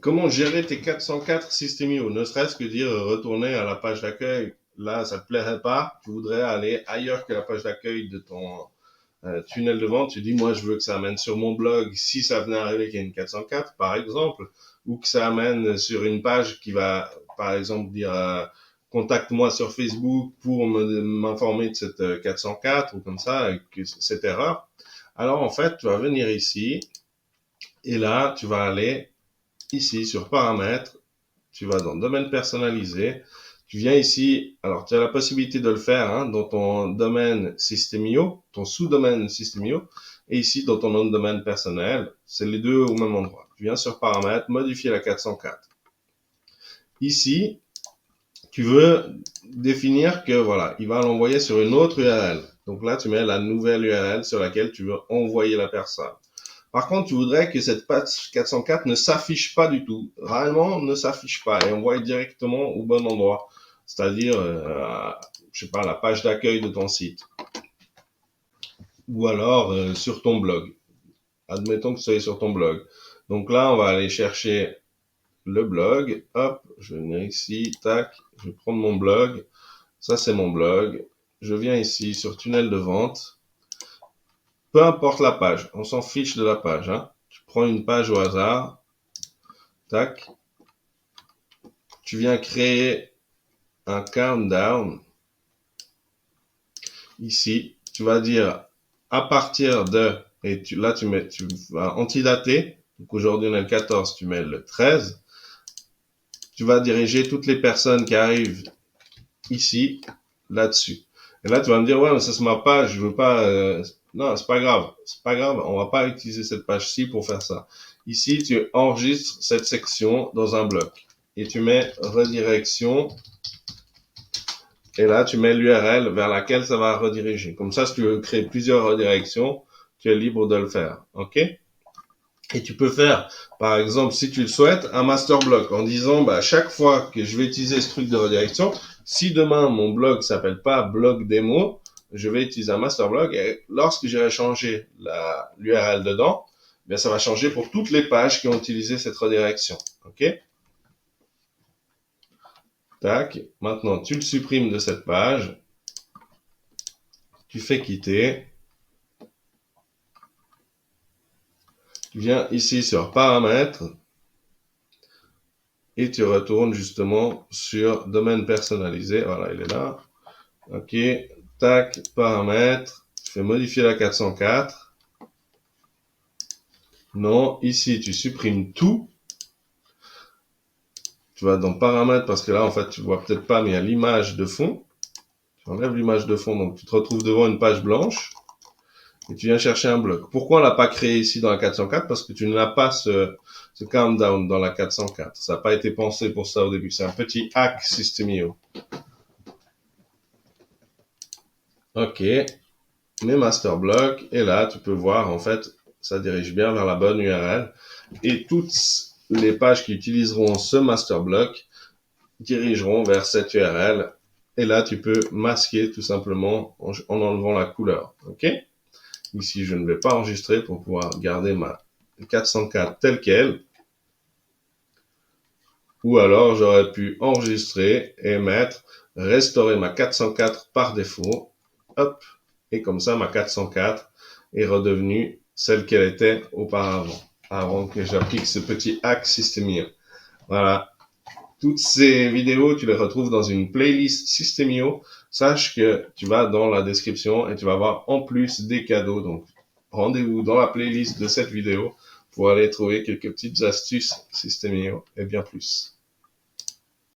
comment gérer tes 404 Systemio? Ne serait-ce que dire retourner à la page d'accueil. Là, ça te plairait pas. Tu voudrais aller ailleurs que la page d'accueil de ton tunnel de vente. Tu dis, moi, je veux que ça amène sur mon blog si ça venait à arriver qu'il y a une 404, par exemple, ou que ça amène sur une page qui va, par exemple, dire contacte-moi sur Facebook pour m'informer de cette 404 ou comme ça, cette erreur. Alors, en fait, tu vas venir ici et là, tu vas aller ici sur paramètres, tu vas dans domaine personnalisé, tu viens ici, alors tu as la possibilité de le faire dans ton domaine Systemio, ton sous-domaine Systemio, et ici dans ton nom de domaine personnel, c'est les deux au même endroit. Tu viens sur paramètres, modifier la 404. Ici, tu veux définir que voilà, il va l'envoyer sur une autre URL. Donc là, tu mets la nouvelle URL sur laquelle tu veux envoyer la personne. Par contre, tu voudrais que cette page 404 ne s'affiche pas du tout. Réellement, ne s'affiche pas et envoie directement au bon endroit. C'est-à-dire, je sais pas, la page d'accueil de ton site. Ou alors, sur ton blog. Admettons que tu sois sur ton blog. Donc là, on va aller chercher le blog. Hop, je vais venir ici, tac, je vais prendre mon blog. Ça, c'est mon blog. Je viens ici sur tunnel de vente. Peu importe la page, on s'en fiche de la page. Tu prends une page au hasard. Tac. Tu viens créer un countdown. Ici, tu vas dire à partir de, et là tu vas antidater. Donc aujourd'hui on est le 14, tu mets le 13. Tu vas diriger toutes les personnes qui arrivent ici, là-dessus. Et là tu vas me dire, ouais, mais ça c'est ma page, je veux pas, non, c'est pas grave, on va pas utiliser cette page-ci pour faire ça. Ici, tu enregistres cette section dans un bloc et tu mets redirection. Et là, tu mets l'URL vers laquelle ça va rediriger. Comme ça, si tu veux créer plusieurs redirections, tu es libre de le faire. OK? Et tu peux faire, par exemple, si tu le souhaites, un master block en disant, chaque fois que je vais utiliser ce truc de redirection, si demain mon blog s'appelle pas blog démo, je vais utiliser un master block et lorsque j'irai changer l'URL dedans, bien, ça va changer pour toutes les pages qui ont utilisé cette redirection. OK? Tac. Maintenant, tu le supprimes de cette page. Tu fais quitter. Tu viens ici sur paramètres et tu retournes justement sur domaine personnalisé. Voilà, il est là. OK. Tac, paramètres. Tu fais modifier la 404. Non, ici, tu supprimes tout. Tu vas dans paramètres parce que là, en fait, tu vois peut-être pas, mais il y a l'image de fond. Tu enlèves l'image de fond, donc tu te retrouves devant une page blanche. Et tu viens chercher un bloc. Pourquoi on l'a pas créé ici dans la 404? Parce que tu n'as pas ce countdown dans la 404. Ça n'a pas été pensé pour ça au début. C'est un petit hack Systemio. OK. Mes master blocks. Et là, tu peux voir, en fait, ça dirige bien vers la bonne URL. Et toutes les pages qui utiliseront ce master block dirigeront vers cette URL. Et là, tu peux masquer tout simplement en enlevant la couleur. OK? Ici, je ne vais pas enregistrer pour pouvoir garder ma 404 telle qu'elle. Ou alors, j'aurais pu enregistrer et mettre restaurer ma 404 par défaut. Hop. Et comme ça, ma 404 est redevenue celle qu'elle était auparavant. Avant que j'applique ce petit hack Systemio. Voilà. Toutes ces vidéos, tu les retrouves dans une playlist Systemio. Sache que tu vas dans la description et tu vas voir en plus des cadeaux. Donc, rendez-vous dans la playlist de cette vidéo pour aller trouver quelques petites astuces Systemio et bien plus.